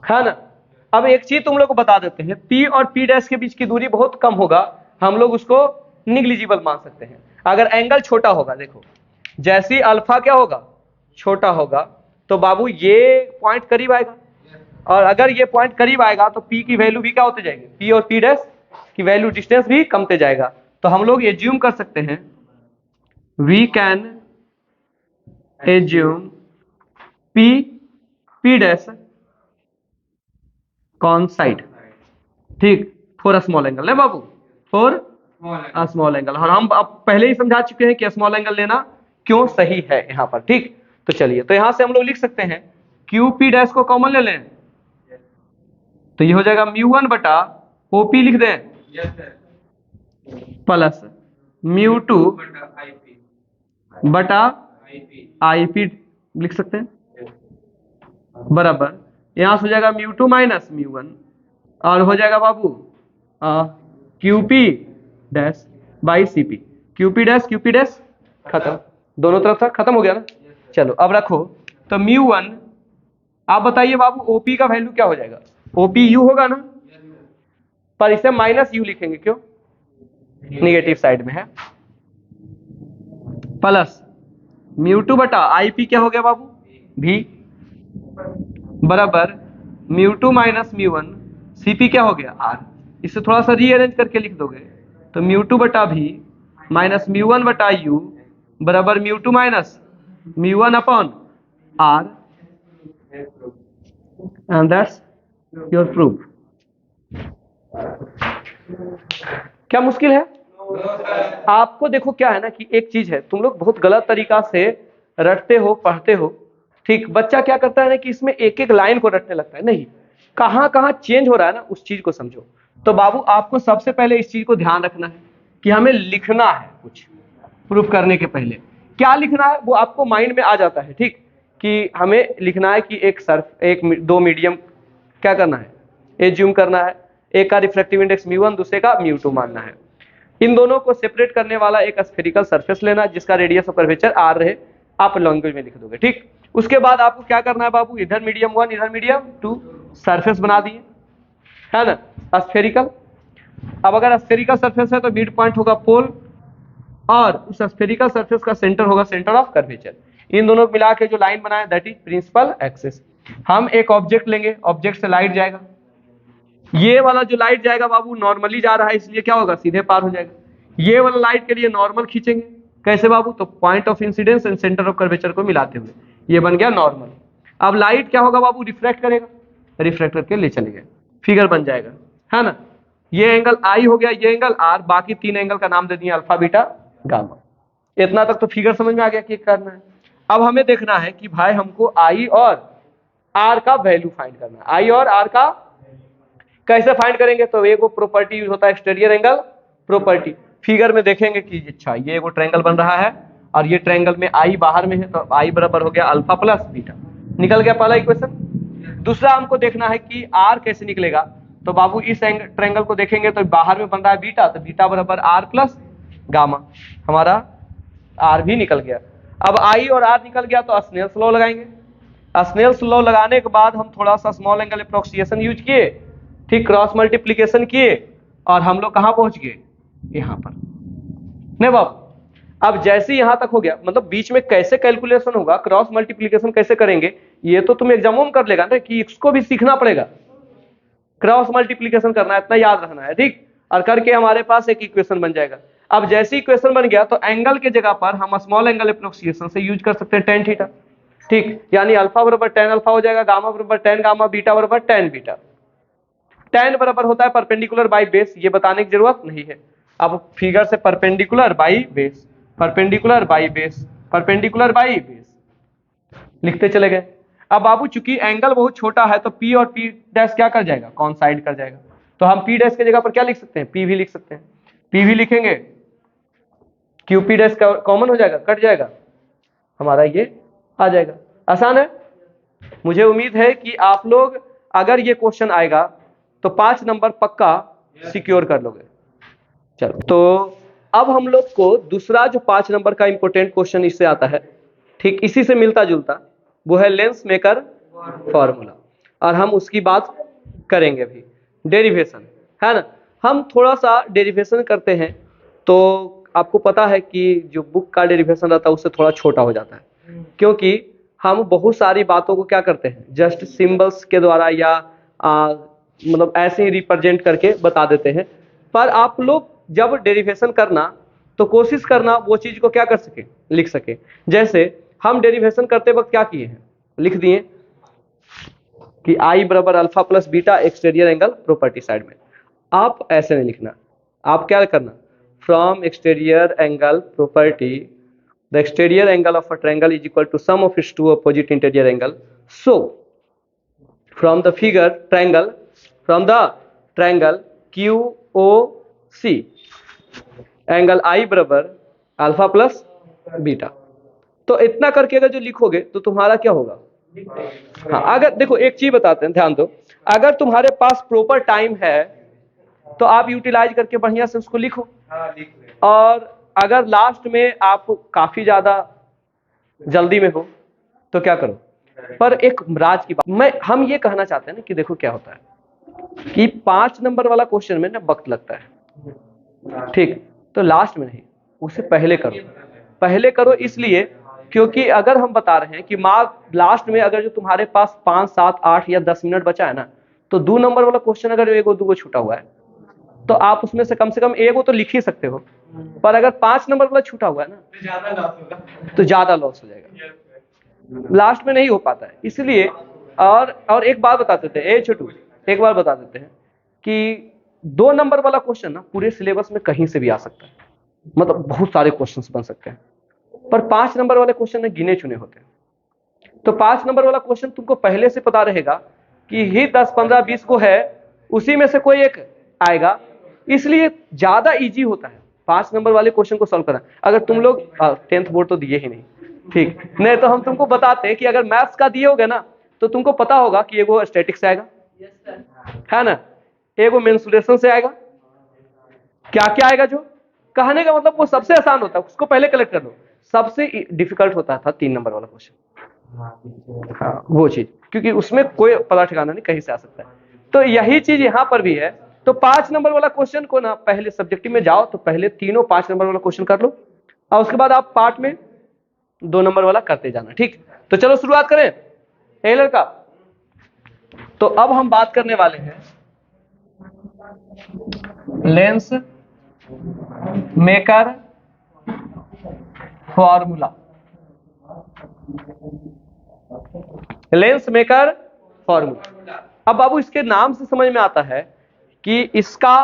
है ना। अब एक चीज तुम लोग को बता देते हैं, P और P डैश के बीच की दूरी बहुत कम होगा, हम लोग उसको निग्लिजिबल मान सकते हैं अगर एंगल छोटा होगा। देखो जैसे ही अल्फा क्या होगा, छोटा होगा, तो बाबू ये पॉइंट करीब आएगा, और अगर ये पॉइंट करीब आएगा तो पी की वैल्यू भी क्या होते जाएगी, पी और पी डैश की वैल्यू डिस्टेंस भी कमते जाएगा। तो हम लोग एज्यूम कर सकते हैं, we can assume p p dash coincide, ठीक, फॉर अ स्मॉल एंगल है बाबू, फॉर अ स्मॉल एंगल। और हम अब पहले ही समझा चुके हैं कि स्मॉल एंगल लेना क्यों सही है यहाँ पर, ठीक। तो चलिए, तो यहां से हम लोग लिख सकते हैं क्यू पी डैश को कॉमन ले लें, तो ये हो जाएगा μ1 बटा ओपी लिख दें, प्लस μ2 बटा आईपी लिख सकते हैं, बराबर यहां से हो जाएगा μ2 माइनस μ1, और हो जाएगा बाबू QP dash by CP, QP dash खत्म, दोनों तरफ था, खत्म हो गया ना। चलो अब रखो, तो μ1 आप बताइए बाबू ओपी का वैल्यू क्या हो जाएगा, ओपी यू होगा ना, पर इसे माइनस यू लिखेंगे, क्यों, निगेटिव साइड में है, प्लस μ2 बटा आईपी क्या हो गया बाबू, भी, बराबर μ2 माइनस μ1 सीपी क्या हो गया, आर। इसे थोड़ा सा रीअरेंज करके लिख दोगे, तो μ2 बटा भी माइनस μ1 बटा यू बराबर μ2 minus μ1 upon R, and that's your proof. क्या मुश्किल है? आपको देखो क्या है ना कि एक चीज है, तुम लोग बहुत गलत तरीका से रटते हो, पढ़ते हो, ठीक। बच्चा क्या करता है ना कि इसमें एक एक लाइन को रटने लगता है, नहीं, कहां कहां चेंज हो रहा है ना उस चीज को समझो। तो बाबू आपको सबसे पहले इस चीज को ध्यान रखना है कि हमें लिखना है, कुछ प्रूफ करने के पहले क्या लिखना है वो आपको माइंड में आ जाता है, ठीक, कि हमें लिखना है कि एक दो मीडियम क्या करना है, एज्यूम करना है, एक का रिफ्रैक्टिव इंडेक्स μ1 दूसरे का μ2 मानना है। इन दोनों को सेपरेट करने वाला एक स्फेरिकल सरफेस लेना जिसका रेडियस ऑफ कर्वेचर r रहे, आप लैंग्वेज में लिख दोगे, ठीक। उसके बाद आपको क्या करना है बाबू, इधर मीडियम 1 इधर मीडियम 2 सरफेस बना दिए, है ना, स्फेरिकल। अब अगर स्फेरिकल सरफेस है तो मिड पॉइंट होगा पोल, और उस स्फेरिकल सरफेस का सेंटर होगा सेंटर ऑफ कर्वेचर। इन दोनों को मिला के जो लाइन बनाए दैट इज प्रिंसिपल एक्सिस। हम एक ऑब्जेक्ट लेंगे, ऑब्जेक्ट से लाइट जाएगा, ये वाला जो लाइट जाएगा बाबू नॉर्मली जा रहा है, इसलिए क्या होगा, सीधे पार हो जाएगा। ये वाला लाइट के लिए नॉर्मल खींचेंगे, कैसे बाबू, तो point of incidence and centre of curvature को मिलाते हुए ये बन गया नॉर्मल। अब लाइट क्या होगा बाबू, रिफ्रैक्ट करेगा, रिफ्रैक्ट करके ले चले गए, फिगर बन जाएगा, है ना। ये एंगल आई हो गया, ये एंगल आर, बाकी तीन एंगल का नाम दे दिया अल्फा बीटा गामा। इतना तक तो फिगर समझ में आ गया कि करना है। अब हमें देखना है कि भाई हमको आई और आर का वैल्यू फाइंड करना है। आई और आर का कैसे फाइंड करेंगे, तो एक वो प्रॉपर्टी यूज होता है एक्सटीरियर एंगल प्रॉपर्टी। फिगर में देखेंगे कि अच्छा ये वो ट्रायंगल बन रहा है और ये ट्रायंगल में आई बाहर में है, तो आई बराबर हो गया अल्फा प्लस बीटा, निकल गया पहला इक्वेशन। दूसरा हमको देखना है कि आर कैसे निकलेगा, तो बाबू इस ट्रायंगल को देखेंगे तो बाहर में बन रहा है बीटा, तो बीटा बराबर आर प्लस गामा, हमारा आर भी निकल गया। अब आई और आर निकल गया तो स्नेल्स लॉ लगाएंगे। स्नेल्स लॉ लगाने के बाद हम थोड़ा सा स्मॉल एंगल अप्रोक्सिएशन यूज किए, ठीक, क्रॉस मल्टीप्लीकेशन किए, और हम लोग कहां पहुंच गए, यहां पर, नहीं बाबू। अब जैसे यहां तक हो गया, मतलब बीच में कैसे कैलकुलेशन होगा, क्रॉस मल्टीप्लीकेशन कैसे करेंगे, ये तो तुम एग्जामों में कर लेगा ना, कि इसको भी सीखना पड़ेगा, क्रॉस मल्टीप्लीकेशन करना है, इतना याद रखना है, ठीक, और करके हमारे पास एक इक्वेशन बन जाएगा। अब जैसे इक्वेशन बन गया तो एंगल के जगह पर हम स्मॉल एंगल अप्रोक्सिएशन से यूज कर सकते हैं टेन थीटा, ठीक, यानी अल्फा बराबर टेन अल्फा हो जाएगा, गामा बराबर टेन गामा, बीटा बराबर टेन बीटा। टेन बराबर होता है परपेंडिकुलर बाई बेस, ये बताने की जरूरत नहीं है। अब फिगर से perpendicular by base, perpendicular by base, perpendicular by base लिखते चले गए। अब बाबू चूंकि एंगल बहुत छोटा है तो P और P डैश क्या कर जाएगा, कॉन्साइड कर जाएगा, तो हम P डैश की जगह पर क्या लिख सकते हैं, P भी लिख सकते हैं। P भी लिखेंगे, QP डैश कॉमन हो जाएगा, कट जाएगा, हमारा ये आ जाएगा। आसान है। मुझे उम्मीद है कि आप लोग अगर ये क्वेश्चन आएगा तो 5 नंबर पक्का सिक्योर कर लोगे। चलो, तो अब हम लोग को दूसरा जो 5 नंबर का इंपॉर्टेंट क्वेश्चन इससे आता है, ठीक, इसी से मिलता जुलता, वो है लेंस मेकर फॉर्मूला, और हम उसकी बात करेंगे भी। डेरिवेशन है ना, हम थोड़ा सा डेरिवेशन करते हैं तो आपको पता है कि जो बुक का डेरिवेशन रहता है उससे थोड़ा छोटा हो जाता है, क्योंकि हम बहुत सारी बातों को क्या करते हैं, जस्ट सिंबल्स के द्वारा या मतलब ऐसे ही रिप्रेजेंट करके बता देते हैं। पर आप लोग जब डेरिवेशन करना तो कोशिश करना वो चीज को क्या कर सके, लिख सके। जैसे हम डेरिवेशन करते वक्त क्या किए हैं, लिख दिए कि आई बराबर alpha plus beta exterior angle property side में। आप ऐसे नहीं लिखना, आप क्या करना, from exterior angle property the exterior angle of a triangle is equal to sum of its two opposite interior angle. So from the figure triangle, from the triangle Q O C angle I बराबर alpha plus beta. तो इतना करके अगर जो लिखोगे तो तुम्हारा क्या होगा, हाँ अगर देखो एक चीज बताते हैं, ध्यान दो, अगर तुम्हारे पास प्रॉपर टाइम है तो आप यूटिलाइज करके बढ़िया से उसको लिखो, और अगर लास्ट में आप काफी ज्यादा जल्दी में हो तो क्या करो। पर एक राज की बात हम ये कहना चाहते हैं ना कि देखो क्या होता है कि 5 नंबर वाला क्वेश्चन में ना वक्त लगता है, ठीक, तो लास्ट में नहीं, उसे पहले करो। पहले करो इसलिए क्योंकि अगर हम बता रहे हैं कि मार्क लास्ट में अगर जो तुम्हारे पास 5, 7, 8 या 10 मिनट बचा है ना, तो 2 नंबर वाला क्वेश्चन अगर एगो दूगो छूटा हुआ है तो आप उसमें से कम एगो तो लिख ही सकते हो, पर अगर 5 नंबर वाला छूटा हुआ है ना तो ज्यादा लॉस हो जाएगा, लास्ट में नहीं हो पाता है। इसलिए और एक बात बता देते हैं, छोटू एक बार बता देते हैं कि 2 नंबर वाला क्वेश्चन ना पूरे सिलेबस में कहीं से भी आ सकता है, मतलब बहुत सारे क्वेश्चंस बन सकते हैं, पर 5 नंबर वाले क्वेश्चन में गिने चुने होते हैं। तो 5 नंबर वाला क्वेश्चन तुमको पहले से पता रहेगा कि ही 10, 15, 20 को है, उसी में से कोई एक आएगा, इसलिए ज्यादा इजी होता है 5 नंबर वाले क्वेश्चन को सॉल्व करना। अगर तुम लोग 10th बोर्ड तो दिए ही नहीं, ठीक, नहीं तो हम तुमको बताते हैं कि अगर मैथ्स का दिए होगे ना तो तुमको पता होगा कि एगो स्टैटिक से आएगा, है ना, एगो मेंसुरेशन से आएगा, क्या क्या आएगा, जो कहने का मतलब वो सबसे आसान होता है उसको पहले कलेक्ट कर लो। सबसे डिफिकल्ट होता था 3 नंबर वाला क्वेश्चन, हाँ वो चीज, क्योंकि उसमें कोई पता ठिकाना नहीं, कहीं से आ सकता है। तो यही चीज यहाँ पर भी है। तो 5 नंबर वाला क्वेश्चन को ना पहले सब्जेक्टिव में जाओ तो पहले तीनों 5 नंबर वाला क्वेश्चन कर लो, और उसके बाद आप पार्ट में 2 नंबर वाला करते जाना, ठीक। तो चलो शुरुआत करें टेलर का। तो अब हम बात करने वाले हैं lens maker formula. Lens maker formula, अब बाबू इसके नाम से समझ में आता है कि इसका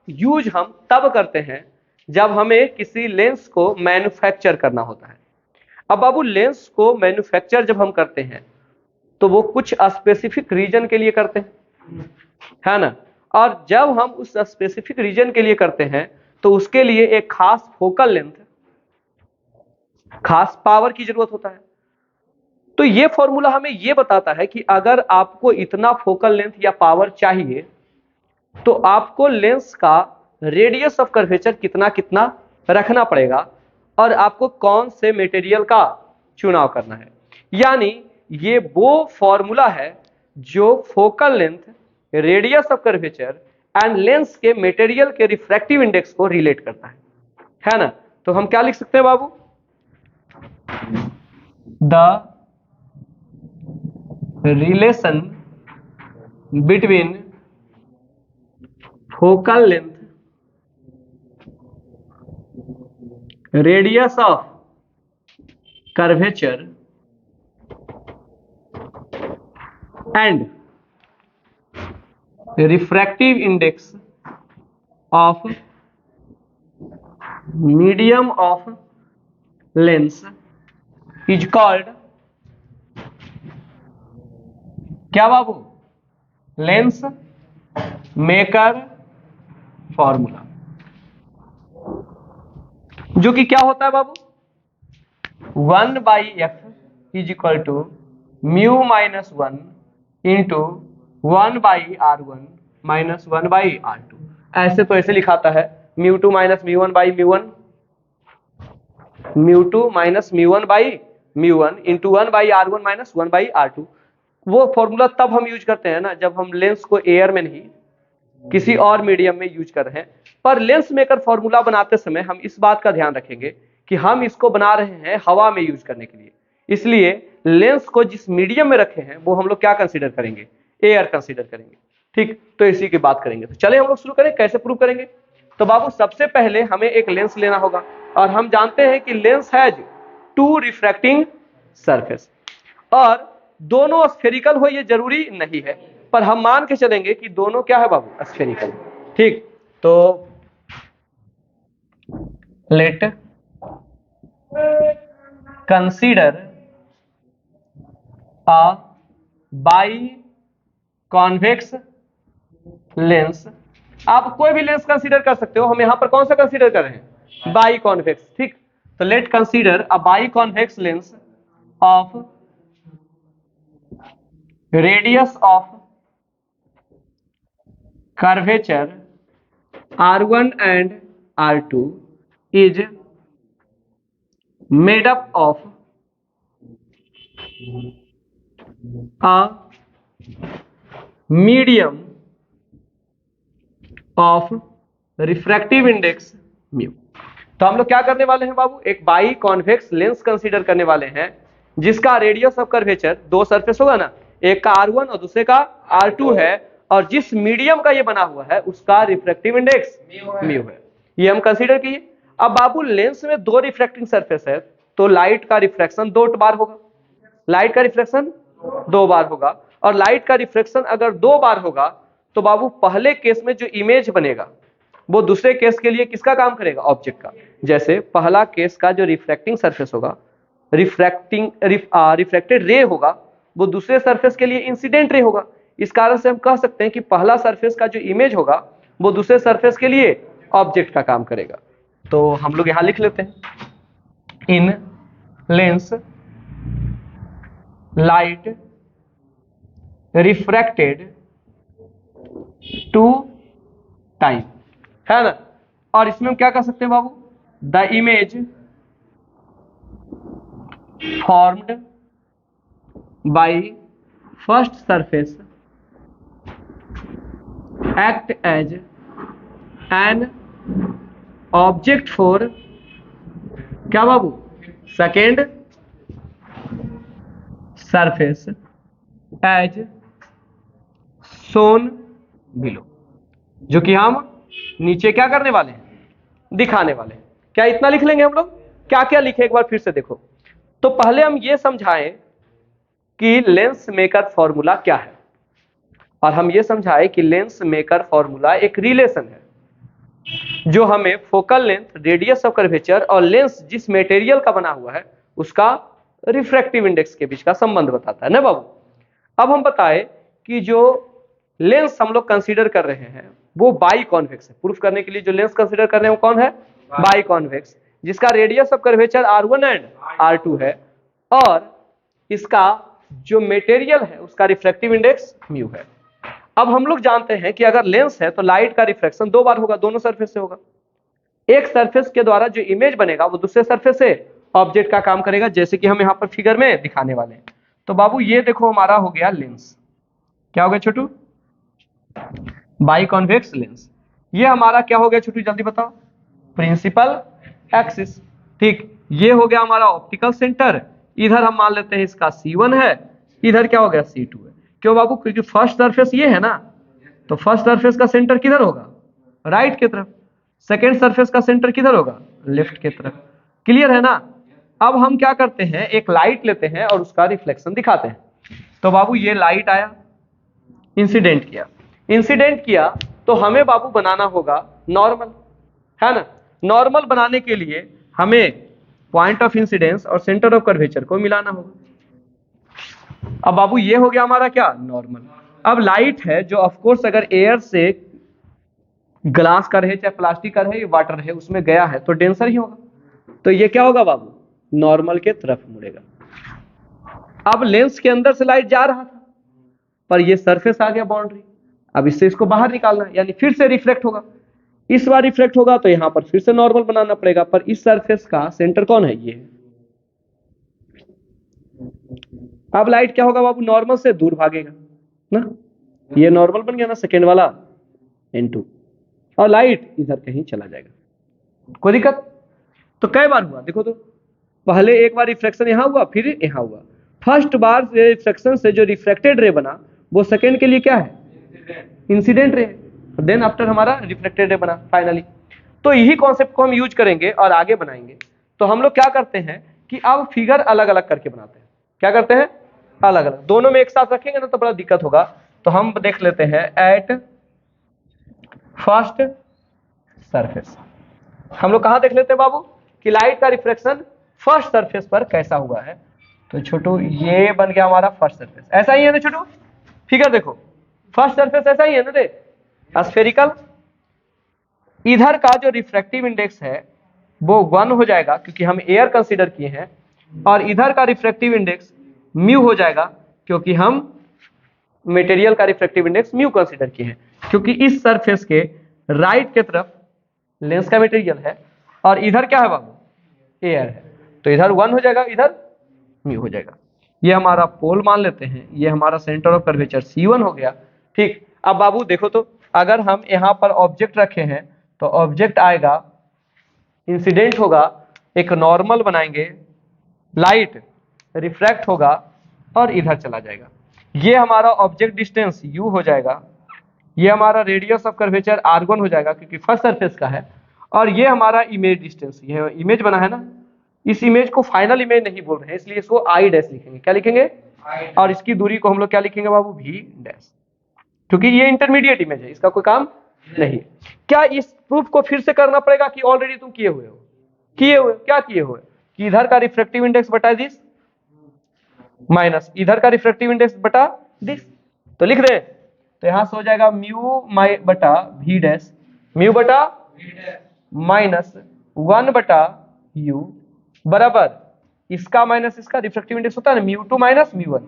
यूज हम तब करते हैं जब हमें किसी लेंस को मैन्युफैक्चर करना होता है। अब बाबू लेंस को मैन्युफैक्चर जब हम करते हैं तो वो कुछ स्पेसिफिक रीजन के लिए करते हैं, है ना, और जब हम उस स्पेसिफिक रीजन के लिए करते हैं तो उसके लिए एक खास फोकल लेंथ, खास पावर की जरूरत होता है। तो ये फॉर्मूला हमें ये बताता है कि अगर आपको इतना फोकल लेंथ या पावर चाहिए तो आपको लेंस का रेडियस ऑफ कर्वेचर कितना कितना रखना पड़ेगा, और आपको कौन से मटेरियल का चुनाव करना है। यानी ये वो फॉर्मूला है जो focal length, radius of curvature and lens के मटेरियल के रिफ्रैक्टिव इंडेक्स को रिलेट करता है ना। तो हम क्या लिख सकते हैं बाबू, the relation between focal length, radius of curvature and refractive index of medium of lens is called क्या बाबू, लेंस मेकर फॉर्मूला। जो कि क्या होता है बाबू, 1/f is equal to mu minus 1 into 1/r1 minus 1/r2। ऐसे तो ऐसे लिखाता है mu 2 minus mu 1 by mu 1, mu 2 minus mu 1 by mu 1 into 1/r1 minus 1/r2। वो फॉर्मूला तब हम यूज करते हैं ना जब हम लेंस को एयर में नहीं, किसी और मीडियम में यूज कर रहे हैं। पर लेंस मेकर फॉर्मूला बनाते समय हम इस बात का ध्यान रखेंगे कि हम इसको बना रहे हैं हवा में यूज करने के लिए, इसलिए लेंस को जिस मीडियम में रखे हैं वो हम लोग क्या कंसीडर करेंगे, एयर कंसीडर करेंगे। ठीक, तो इसी की बात करेंगे। तो चले हम लोग शुरू करें, कैसे प्रूव करेंगे। तो बाबू सबसे पहले हमें एक लेंस लेना होगा और हम जानते हैं कि lens has two refracting surface, और दोनों स्फेरिकल हो ये जरूरी नहीं है, पर हम मान के चलेंगे कि दोनों क्या है बाबू, स्फेरिकल। ठीक, तो late consider a by-convex lens. आप कोई भी लेंस कंसीडर कर सकते हो, हम यहां पर कौन सा कंसीडर कर रहे हैं, बाई-कॉन्वेक्स। ठीक, तो late consider a by-convex lens of radius of curvature R1 and R2 is made up of a medium of refractive index mu। तो हम लोग क्या करने वाले हैं बाबू, एक बाई कॉन्वेक्स लेंस कंसीडर करने वाले हैं जिसका रेडियस ऑफ कर्वेचर, दो सरफेस होगा ना, एक का R1 और दूसरे का R2 है, और जिस मीडियम का ये बना हुआ है उसका रिफ्रैक्टिव इंडेक्स म्यू है। ये हम कंसीडर किए। अब बाबू लेंस में दो रिफ्रैक्टिंग सरफेस है, तो लाइट का रिफ्रैक्शन दो बार होगा, लाइट का रिफ्रैक्शन दो बार होगा, और लाइट का रिफ्रैक्शन अगर दो बार होगा तो बाबू पहले केस में जो इमेज बनेगा वो दूसरे केस के लिए किसका काम करेगा, ऑब्जेक्ट का। जैसे पहला केस का जो रिफ्रैक्टिंग सरफेस होगा, रिफ्रैक्टेड रे होगा, वो दूसरे सरफेस के लिए इंसिडेंट रे होगा। इस कारण से हम कह सकते हैं कि पहला सरफेस का जो इमेज होगा वो दूसरे सरफेस के लिए ऑब्जेक्ट का काम करेगा। तो हम लोग यहां लिख लेते हैं, in lens light refracted two time, है ना। और इसमें हम क्या कर सकते हैं बाबू, the image formed by first surface act as an object for क्या बाबू, second surface as shown below, जो कि हम नीचे क्या करने वाले हैं, दिखाने वाले हैं। क्या इतना लिख लेंगे हम लोग, क्या क्या लिखे एक बार फिर से देखो। तो पहले हम ये समझाएं कि लेंस मेकर फॉर्मूला क्या है, और हम ये समझाएं कि लेंस मेकर फॉर्मूला एक रिलेशन है जो हमें focal length, radius of curvature और लेंस जिस मटेरियल का बना हुआ है उसका रिफ्रैक्टिव इंडेक्स के बीच का संबंध बताता है ना बाबू। अब हम बताएं कि जो लेंस हम लोग कंसीडर कर रहे हैं वो बाई कॉन्वेक्स है। प्रूफ करने के लिए जो लेंस कंसीडर कर रहे हैं वो कौन है, बाई कॉन्वेक्स, जिसका radius of curvature R1 and R2 है, और इसका जो मटेरियल है उसका रिफ्रैक्टिव इंडेक्स म्यू है। अब हम लोग जानते हैं कि अगर लेंस है तो लाइट का रिफ्रैक्शन दो बार होगा, दोनों सरफेस से होगा। एक सरफेस के द्वारा जो इमेज बनेगा वो दूसरे सरफेस से ऑब्जेक्ट का काम करेगा, जैसे कि हम यहाँ पर फिगर में दिखाने वाले हैं। तो बाबू ये देखो हमारा हो गया लेंस, क्या हो गया छोटू, बाई कॉन्वेक्स लेंस। ये हमारा क्या हो गया छोटू, जल्दी बताओ, प्रिंसिपल एक्सिस। ठीक, ये हो गया हमारा ऑप्टिकल सेंटर। इधर हम मान लेते हैं इसका C1 है, इधर क्या हो गया C2 है। क्यों बाबू, क्योंकि फर्स्ट सरफेस ये है ना, तो फर्स्ट सरफेस का सेंटर किधर होगा, राइट की तरफ। सेकेंड सरफेस का सेंटर किधर होगा, लेफ्ट की तरफ। क्लियर है ना। अब हम क्या करते हैं, एक लाइट लेते हैं और उसका रिफ्लेक्शन दिखाते हैं। तो बाबू ये लाइट आया, इंसिडेंट किया, इंसिडेंट किया, तो हमें बाबू बनाना होगा नॉर्मल, है ना। नॉर्मल बनाने के लिए हमें पॉइंट ऑफ इंसिडेंस और सेंटर ऑफ कर्वेचर को मिलाना होगा। अब बाबू ये हो गया हमारा क्या, नॉर्मल। अब लाइट है जो ऑफ कोर्स अगर एयर से ग्लास का रहे चाहे प्लास्टिक का रहे या वाटर रहे उसमें गया है तो डेंसर ही होगा, तो ये क्या होगा बाबू, नॉर्मल के तरफ मुड़ेगा। अब लेंस के अंदर से लाइट जा रहा था पर ये सरफेस आ गया बाउंड्री, अब इससे इसको बाहर निकालना है, यानी फिर से रिफ्लेक्ट होगा। इस बार रिफ्लेक्ट होगा तो यहां पर फिर से नॉर्मल बनाना पड़ेगा, पर इस सरफेस का सेंटर कौन है, ये है। अब लाइट क्या होगा बाबू, नॉर्मल से दूर भागेगा ना, ये नॉर्मल बन गया ना सेकेंड वाला, N2 और लाइट इधर कहीं चला जाएगा। कोई दिक्कत? तो कई बार हुआ देखो तो, पहले एक बार रिफ्लेक्शन यहाँ हुआ फिर यहाँ हुआ। फर्स्ट बार रिफ्लेक्शन से जो रिफ्लेक्टेड रे बना वो सेकेंड के लिए क्या है? Incident ray. देन आफ्टर हमारा रिफ्लेक्टेड रे बना फाइनली। तो यही कॉन्सेप्ट को हम यूज करेंगे और आगे बनाएंगे। तो हम लोग क्या करते हैं कि अब फिगर अलग अलग करके बनाते हैं। क्या करते हैं? अलग अलग। दोनों में एक साथ रखेंगे ना तो बड़ा दिक्कत होगा। तो हम देख लेते हैं एट फर्स्ट सरफेस। हम लोग कहां देख लेते हैं बाबू कि लाइट का रिफ्लेक्शन फर्स्ट सरफेस पर कैसा हुआ है। तो छोटू ये बन गया हमारा फर्स्ट सरफेस। ऐसा ही है ना छोटू? फिगर देखो, फर्स्ट सरफेस ऐसा ही है ना रे, स्फेरिकल। इधर का जो रिफ्रैक्टिव इंडेक्स है वो 1 हो जाएगा क्योंकि हम एयर कंसीडर किए हैं, और इधर का रिफ्रैक्टिव इंडेक्स म्यू हो जाएगा क्योंकि हम मटेरियल का रिफ्रैक्टिव इंडेक्स म्यू कंसीडर किए हैं, क्योंकि इस सरफेस के राइट के तरफ लेंस का मटेरियल है और इधर क्या है बाबू? एयर है। तो इधर 1 हो जाएगा, इधर म्यू हो जाएगा। ये हमारा पोल मान लेते हैं, ये हमारा सेंटर ऑफ कर्वेचर C1 हो गया। ठीक, अब बाबू देखो तो, अगर हम यहाँ पर ऑब्जेक्ट रखे हैं तो ऑब्जेक्ट आएगा, इंसिडेंट होगा, एक नॉर्मल बनाएंगे, लाइट रिफ्रैक्ट होगा और इधर चला जाएगा। ये हमारा ऑब्जेक्ट डिस्टेंस U हो जाएगा, ये हमारा रेडियस ऑफ कर्वेचर R1 हो जाएगा क्योंकि फर्स्ट सरफेस का है, और ये हमारा इमेज डिस्टेंस, ये इमेज बना है ना, इस इमेज को फाइनल इमेज नहीं बोल रहे हैं इसलिए इसको I डैश लिखेंगे। क्या लिखेंगे? और इसकी दूरी को हम लोग क्या लिखेंगे बाबू? V डैश, क्योंकि ये इंटरमीडिएट इमेज है, इसका कोई काम नहीं है। क्या इस प्रूफ को फिर से करना पड़ेगा कि ऑलरेडी तुम किए हुए हो? किए हुए। क्या किए हुए? कि इधर का रिफ्रैक्टिव इंडेक्स बटा दिस माइनस इधर का रिफ्रैक्टिव इंडेक्स बटा दिस। तो लिख दे, तो यहां से हो जाएगा म्यू बटा V डैश, म्यू बटा माइनस 1 बटा U बराबर इसका माइनस इसका रिफ्रैक्टिव इंडेक्स होता है ना μ2 माइनस μ1,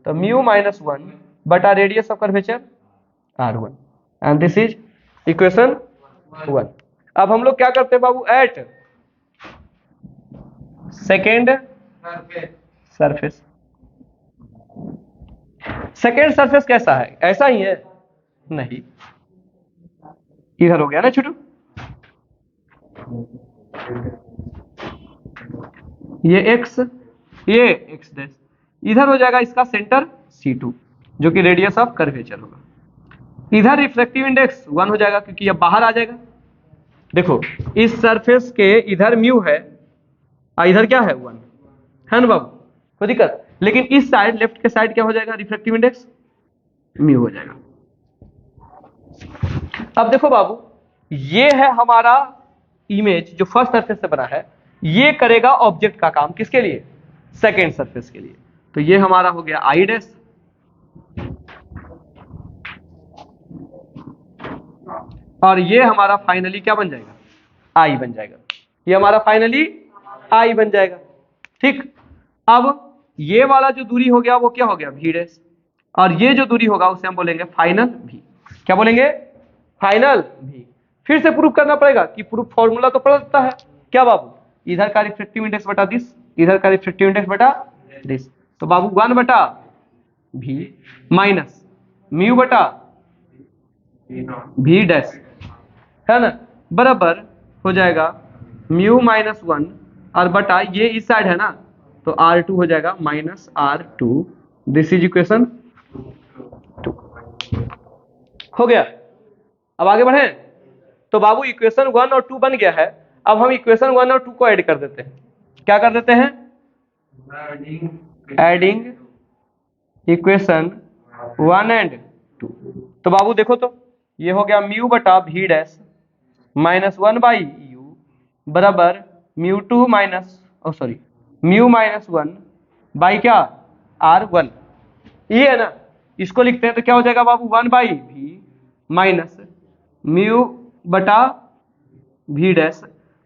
तो म्यू माइनस 1 बटा radius of curvature R1, and this is equation 1। अब हम लोग क्या करते हैं बाबू? At second surface. Second surface कैसा है? ऐसा ही है? नहीं, इधर हो गया ना छोटू, ये x, ये x डैश, इधर हो जाएगा इसका सेंटर C2 जो कि रेडियस ऑफ कर्वेचर होगा। इधर रिफ्रैक्टिव इंडेक्स 1 हो जाएगा क्योंकि अब बाहर आ जाएगा। देखो इस सरफेस के इधर म्यू है और इधर क्या है? 1 है ना बाबू, कोई दिक्कत? लेकिन इस साइड लेफ्ट के साइड क्या हो जाएगा? रिफ्रैक्टिव इंडेक्स म्यू हो जाएगा। अब देखो बाबू, ये है हमारा इमेज जो फर्स्ट सरफेस से बना है, ये करेगा ऑब्जेक्ट का काम किसके लिए? सेकेंड सरफेस के लिए। तो ये हमारा हो गया I डैश, और ये हमारा फाइनली क्या बन जाएगा? I बन जाएगा। ये हमारा फाइनली I बन जाएगा। ठीक, अब ये वाला जो दूरी हो गया वो क्या हो गया? V डैश, और ये जो दूरी होगा उसे हम बोलेंगे फाइनल V। क्या बोलेंगे? Final V। फिर से प्रूफ करना पड़ेगा कि प्रूफ फॉर्मूला तो पड़ता है। क्या बाबू? इधर का रिफ्रैक्टिव इंडेक्स बटा दिस, इधर का रिफ्रैक्टिव इंडेक्स बटा दिस, तो बाबू 1 बटा V माइनस म्यू बटा V डैश, है ना, बराबर हो जाएगा म्यू माइनस 1 और बटा ये इस साइड है ना, तो R2 हो जाएगा minus R2। This is equation 2 हो गया। अब आगे बढ़े तो बाबू इक्वेशन 1 और 2 बन गया है। अब हम इक्वेशन 1 और 2 को ऐड कर देते हैं। क्या कर देते हैं? Adding equation 1 and 2। तो बाबू देखो तो, ये हो गया म्यू बटा V dash minus 1 by U बराबर म्यू2 माइनस म्यू माइनस 1 बाई क्या? R1। ये है ना, इसको लिखते हैं तो क्या हो जाएगा बाबू? 1 बाई V माइनस म्यू बटा V डैश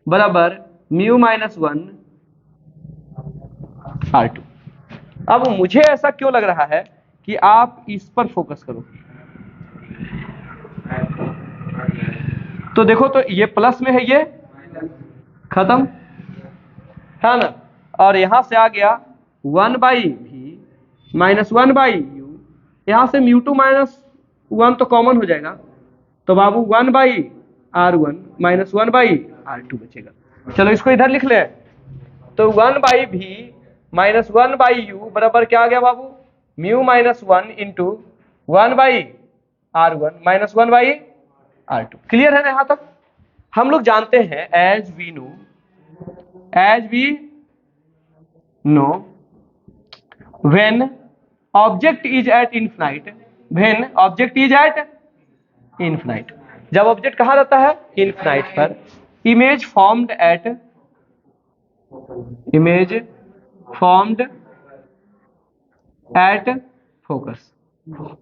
बराबर म्यू माइनस 1 R2। अब मुझे ऐसा क्यों लग रहा है कि आप इस पर फोकस करो। तो देखो तो ये प्लस में है, ये खत्म है ना, और यहां से आ गया 1 by V minus 1 by U, यहां से म्यू2 माइनस 1 तो कॉमन हो जाएगा, तो बाबू 1/R1 माइनस 1/R2 बचेगा। चलो इसको इधर लिख ले। तो 1/V माइनस 1/U बराबर क्या आ गया बाबू, mu minus 1 into 1/R1 minus 1/R2। Clear है ना यहां तक? हम लोग जानते हैं as we know when object is at infinite, जब ऑब्जेक्ट कहाँ रहता है, इनफिनाइट पर, इमेज फॉर्म्ड एट फोकस,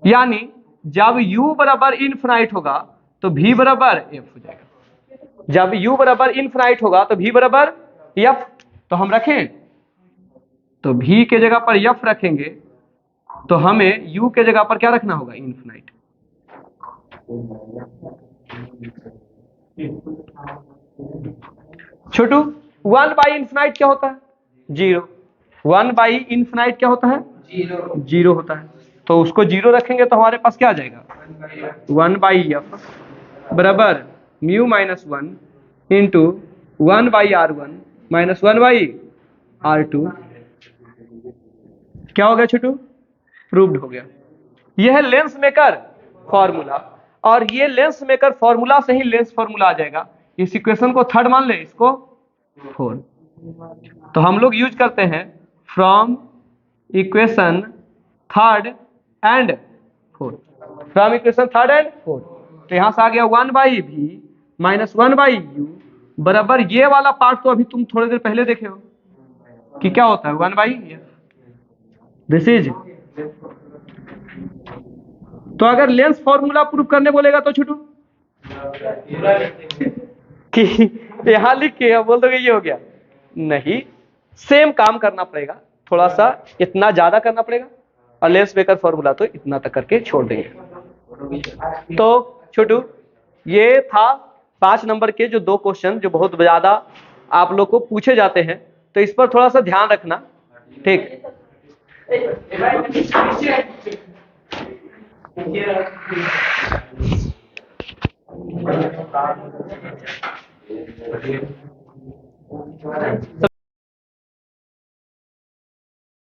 यानी जब u बराबर इनफिनाइट होगा तो v बराबर f हो जाएगा। जब u बराबर इनफिनाइट होगा तो v बराबर f, तो हम रखें तो v के जगह पर f रखेंगे, तो हमें u के जगह पर क्या रखना होगा, इनफिनाइट। छोटू 1/इनफिनाइट क्या होता है, 0। 1/इनफिनाइट क्या होता है, 0 होता है। तो उसको 0 रखेंगे तो हमारे पास क्या आ जाएगा, 1/f बराबर mu minus 1 into 1/R1 minus 1/R2। क्या हो गया छोटू, प्रूव्ड हो गया। यह है लेंस मेकर फॉर्मूला, और ये लेंस मेकर फॉर्मूला से ही लेंस फॉर्मूला आ जाएगा। इस इक्वेशन को थर्ड मान ले, इसको 4। तो हम लोग यूज करते हैं from equation third and fourth, from equation third and fourth. तो यहां से आ गया 1/V माइनस 1/U बराबर, ये वाला पार्ट तो अभी तुम थोड़ी देर पहले देखे हो कि क्या होता है 1/f, दिस इज। तो अगर लेंस फॉर्मूला प्रूव करने बोलेगा तो छोटू कि यहां लिख के बोल दोगे ये हो गया, नहीं, सेम काम करना पड़ेगा, थोड़ा सा इतना ज्यादा करना पड़ेगा, और लेंस मेकर फॉर्मूला तो इतना तक करके छोड़ देंगे। तो छोटू ये था 5 नंबर के जो 2 क्वेश्चन जो बहुत ज्यादा आप लोग को पूछे जाते हैं, तो इस पर थोड़ा सा ध्यान रखना, ठीक।